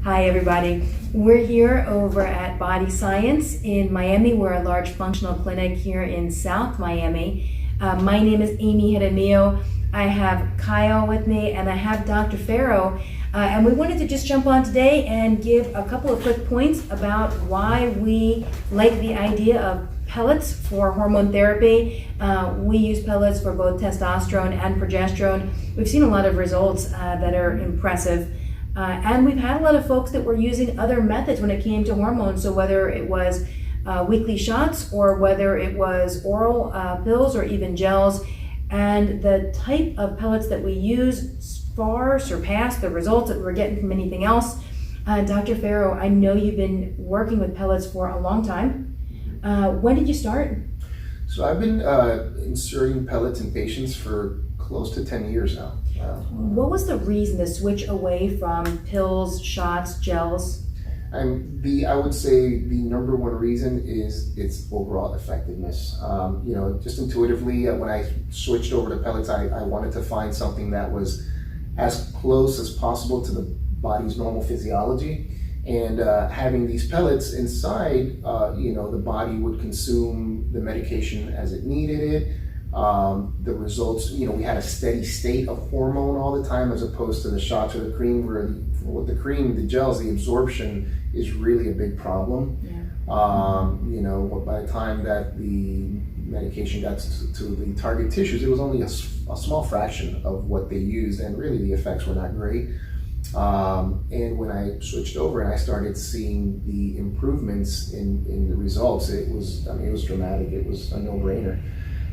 Hi everybody. We're here over at Body Science in Miami. We're a large functional clinic here in South Miami. My name is Amy Jaramillo. I have Kyle with me and I have Dr. Farrow. And we wanted to just jump on today and give a couple of quick points about why we like the idea of pellets for hormone therapy. We use pellets for both testosterone and progesterone. We've seen a lot of results that are impressive. And we've had a lot of folks that were using other methods when it came to hormones. So whether it was weekly shots or whether it was oral pills or even gels, and the type of pellets that we use far surpass the results that we're getting from anything else. Dr. Farrow, I know you've been working with pellets for a long time. When did you start? So I've been inserting pellets in patients for close to 10 years now. What was the reason to switch away from pills, shots, gels? I would say the number one reason is its overall effectiveness. Just intuitively, when I switched over to pellets, I wanted to find something that was as close as possible to the body's normal physiology. And having these pellets inside, the body would consume the medication as it needed it. The results, we had a steady state of hormone all the time, as opposed to the shots or the cream, where with the cream, the gels, the absorption is really a big problem. Yeah. By the time that the medication got to the target tissues, it was only a small fraction of what they used, and really the effects were not great. And when I switched over and I started seeing the improvements in the results, it was dramatic. It was a no-brainer.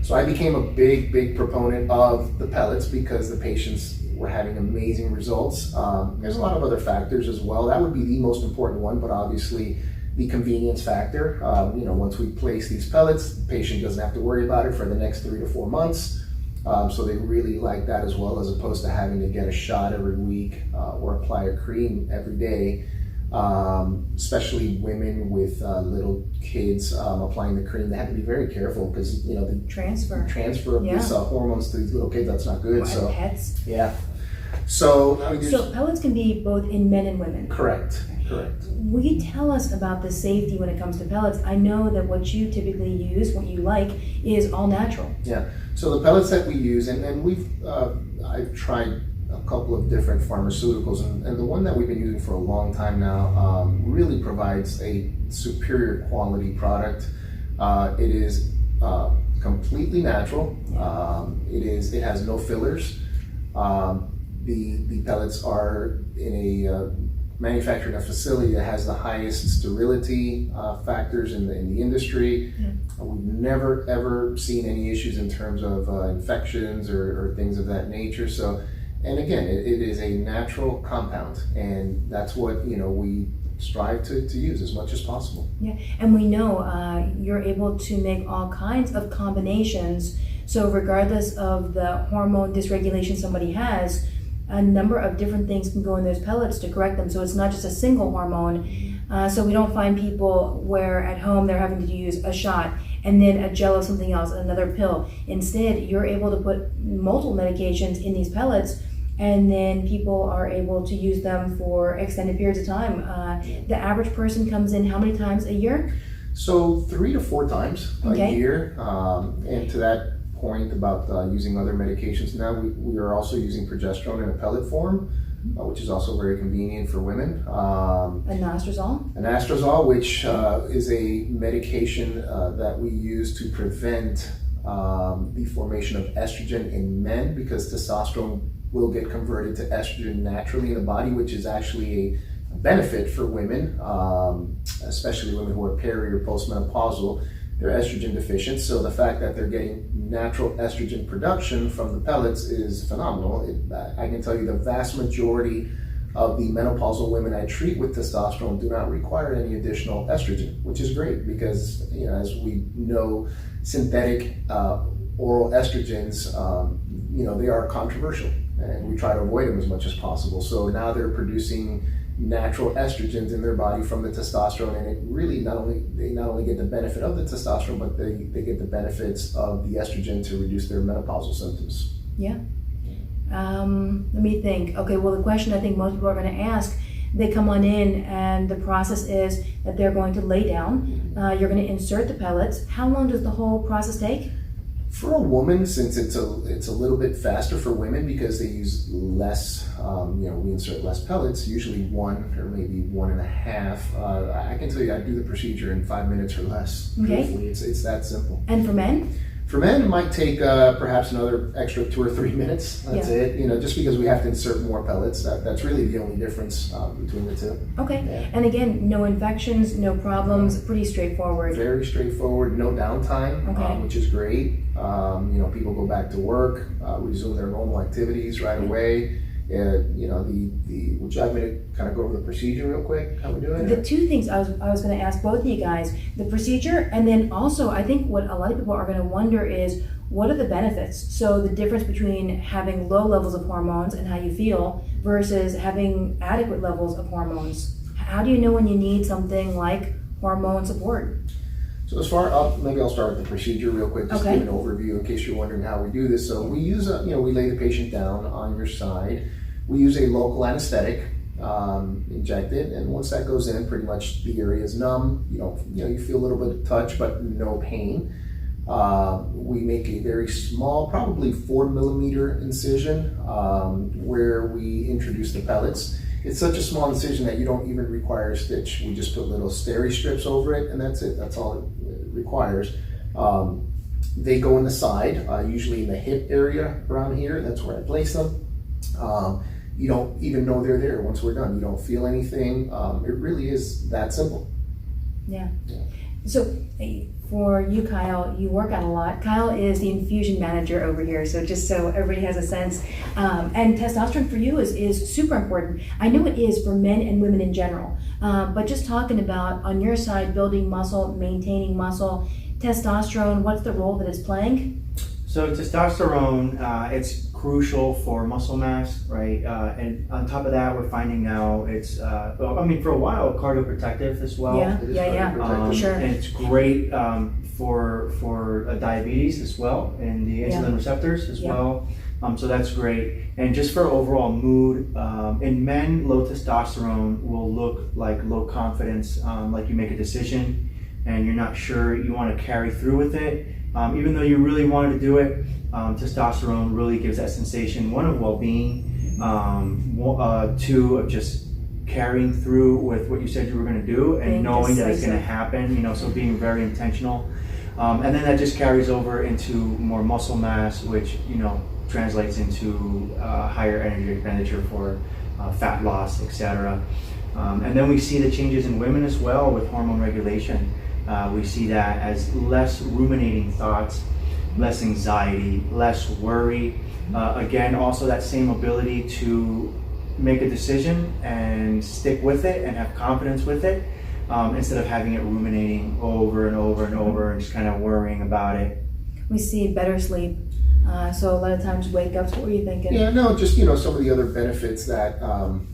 So I became a big proponent of the pellets because the patients were having amazing results. There's a lot of other factors as well. That would be the most important one, but obviously the convenience factor. Once we place these pellets, the patient doesn't have to worry about it for the next 3 to 4 months. So they really like that as well, as opposed to having to get a shot every week or apply a cream every day. Especially women with little kids applying the cream, they have to be very careful because the transfer of these hormones to these little kids, that's not good. So pets. Yeah. So pellets can be both in men and women. Correct. Will you tell us about the safety when it comes to pellets? I know that what you typically use, what you like, is all natural. Yeah. So the pellets that we use, and I've tried a couple of different pharmaceuticals, and the one that we've been using for a long time now really provides a superior quality product. It is completely natural. It has no fillers. The pellets are manufactured in a facility that has the highest sterility factors in the industry. Yeah. We've never ever seen any issues in terms of infections or things of that nature. So, and again, it is a natural compound, and that's what we strive to use as much as possible. Yeah, and we know you're able to make all kinds of combinations. So regardless of the hormone dysregulation somebody has, a number of different things can go in those pellets to correct them. So it's not just a single hormone. So we don't find people where at home they're having to use a shot and then a gel of something else, another pill. Instead, you're able to put multiple medications in these pellets, and then people are able to use them for extended periods of time. The average person comes in how many times a year? So 3 to 4 times a year. And to that point about using other medications, now we are also using progesterone in a pellet form, which is also very convenient for women. Anastrozole, which is a medication that we use to prevent the formation of estrogen in men, because testosterone will get converted to estrogen naturally in the body, which is actually a benefit for women, especially women who are peri or postmenopausal. They're estrogen deficient, so the fact that they're getting natural estrogen production from the pellets is phenomenal. I can tell you the vast majority of the menopausal women I treat with testosterone do not require any additional estrogen, which is great because, as we know, synthetic oral estrogens, they are controversial, and we try to avoid them as much as possible. So now they're producing natural estrogens in their body from the testosterone, and it really they not only get the benefit of the testosterone, but they get the benefits of the estrogen to reduce their menopausal symptoms. Yeah. Let me think. Okay, well, the question I think most people are going to ask, they come on in and the process is that they're going to lay down, you're going to insert the pellets. How long does the whole process take? For a woman, since it's a little bit faster for women because they use less, we insert less pellets, usually 1 or maybe 1.5. I can tell you I do the procedure in 5 minutes or less. Okay. Truthfully, it's that simple. And for men? For men, it might take perhaps another extra 2 or 3 minutes. That's it. Just because we have to insert more pellets, that's really the only difference between the two. Okay. Yeah. And again, no infections, no problems, pretty straightforward. Very straightforward, no downtime, Okay. which is great. People go back to work, resume their normal activities right away. Would you like me to kind of go over the procedure real quick? How we doing it? The two things I was going to ask both of you guys, the procedure, and then also I think what a lot of people are going to wonder is what are the benefits? So the difference between having low levels of hormones and how you feel versus having adequate levels of hormones. How do you know when you need something like hormone support? So maybe I'll start with the procedure real quick, just Okay. to give an overview in case you're wondering how we do this. So we use we lay the patient down on your side. We use a local anesthetic, inject it, and once that goes in, pretty much the area is numb. You feel a little bit of touch, but no pain. We make a very small, probably 4 millimeter incision, where we introduce the pellets. It's such a small incision that you don't even require a stitch. We just put little steri strips over it, and that's it. That's all it requires. They go in the side, usually in the hip area around here. That's where I place them. You don't even know they're there once we're done. You don't feel anything. It really is that simple. Yeah. So for you, Kyle, you work out a lot. Kyle is the infusion manager over here, so just so everybody has a sense. And testosterone for you is super important. I know it is for men and women in general, but just talking about on your side, building muscle, maintaining muscle, testosterone, what's the role that it's playing? So testosterone, it's crucial for muscle mass, right? And on top of that, we're finding now it's, for a while, cardioprotective as well. Yeah, It is yeah, protective. Sure. And it's great for diabetes as well, and the insulin receptors as well. So that's great. And just for overall mood, in men, low testosterone will look like low confidence, like you make a decision and you're not sure you want to carry through with it. Even though you really wanted to do it, testosterone really gives that sensation, one, of well-being, two, of just carrying through with what you said you were going to do and Being knowing that it's going to decisive. happen, so being very intentional. And then that just carries over into more muscle mass, which, translates into higher energy expenditure for fat loss, etc. And then we see the changes in women as well with hormone regulation. We see that as less ruminating thoughts, less anxiety, less worry. Again, also that same ability to make a decision and stick with it and have confidence with it, instead of having it ruminating over and over and over and just kind of worrying about it. We see better sleep. So a lot of times wake ups, what were you thinking? Yeah, no, just some of the other benefits that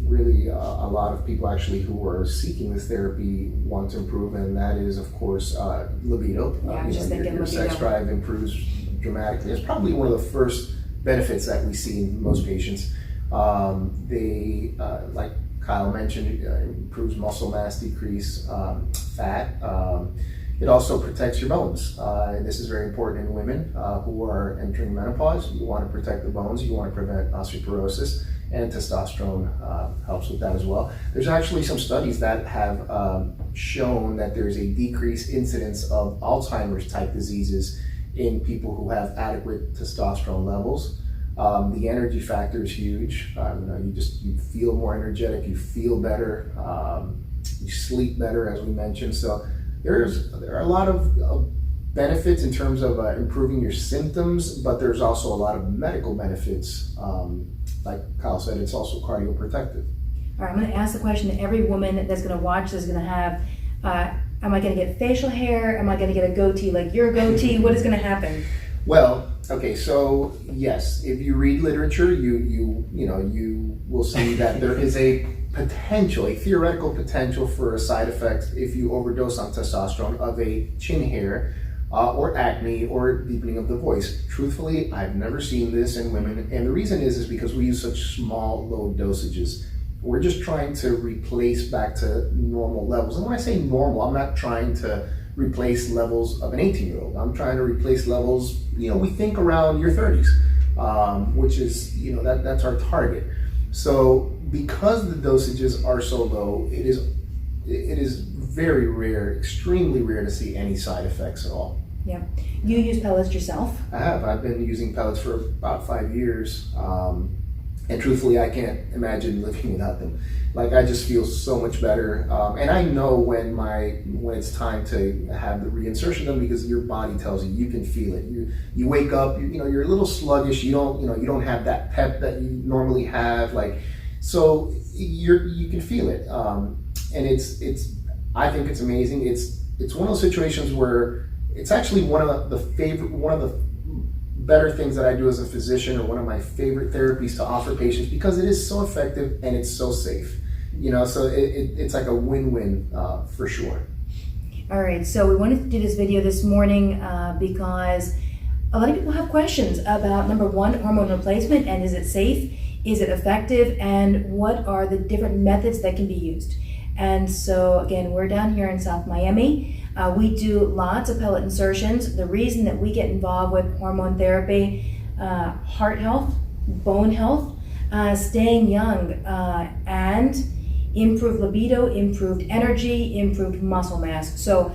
really a lot of people actually who are seeking this therapy want to improve, and that is, of course, libido. Yeah, I was just thinking your sex libido. drive improves dramatically. It's probably one of the first benefits that we see in most patients. They, like Kyle mentioned, improves muscle mass, decrease fat. It also protects your bones. And this is very important in women who are entering menopause. You want to protect the bones, you want to prevent osteoporosis, and testosterone helps with that as well. There's actually some studies that have shown that there's a decreased incidence of Alzheimer's type diseases in people who have adequate testosterone levels. The energy factor is huge. You feel more energetic, you feel better, you sleep better, as we mentioned. So there are a lot of benefits in terms of improving your symptoms, but there's also a lot of medical benefits. Like Kyle said, it's also cardioprotective. All right, I'm going to ask the question that every woman that's going to watch this is going to have. Am I going to get facial hair? Am I going to get a goatee like your goatee? What is going to happen? Well, okay, so yes, if you read literature, you will see that there is a theoretical potential for a side effect if you overdose on testosterone of a chin hair or acne or deepening of the voice. Truthfully, I've never seen this in women, and the reason is because we use such small, low dosages. we're just trying to replace back to normal levels. And when I say normal, I'm not trying to replace levels of an 18-year-old. I'm trying to replace levels, we think around your 30s, which is, that's our target. So because the dosages are so low, it is very rare, extremely rare to see any side effects at all. Yeah. You use pellets yourself? I have. I've been using pellets for about 5 years. And truthfully, I can't imagine living without them. Like, I just feel so much better. And I know when it's time to have the reinsertion done, because your body tells you, you can feel it. You wake up, you're a little sluggish. You don't have that pep that you normally have. So you can feel it. And I think it's amazing. It's one of those situations where it's actually one of the better things that I do as a physician, or one of my favorite therapies to offer patients, because it is so effective and it's so safe. So it's like a win-win for sure. All right, so we wanted to do this video this morning because a lot of people have questions about, number one, hormone replacement, and is it safe? Is it effective? And what are the different methods that can be used? And so again, we're down here in South Miami. We do lots of pellet insertions. The reason that we get involved with hormone therapy, heart health, bone health, staying young, and improved libido, improved energy, improved muscle mass. So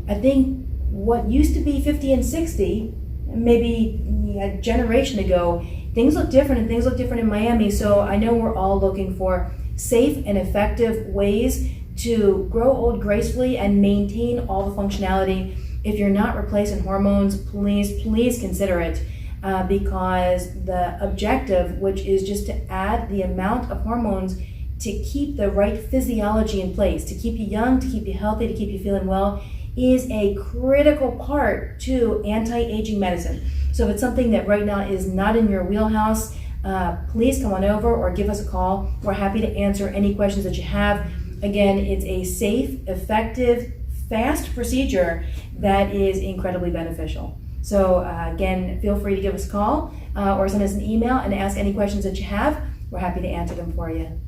I think what used to be 50 and 60, maybe a generation ago, things look different, and things look different in Miami. So I know we're all looking for safe and effective ways to grow old gracefully and maintain all the functionality. If you're not replacing hormones, please consider it, because the objective, which is just to add the amount of hormones to keep the right physiology in place, to keep you young, to keep you healthy, to keep you feeling well, is a critical part to anti-aging medicine. So if it's something that right now is not in your wheelhouse, please come on over or give us a call. We're happy to answer any questions that you have. Again, it's a safe, effective, fast procedure that is incredibly beneficial. So again, feel free to give us a call or send us an email and ask any questions that you have. We're happy to answer them for you.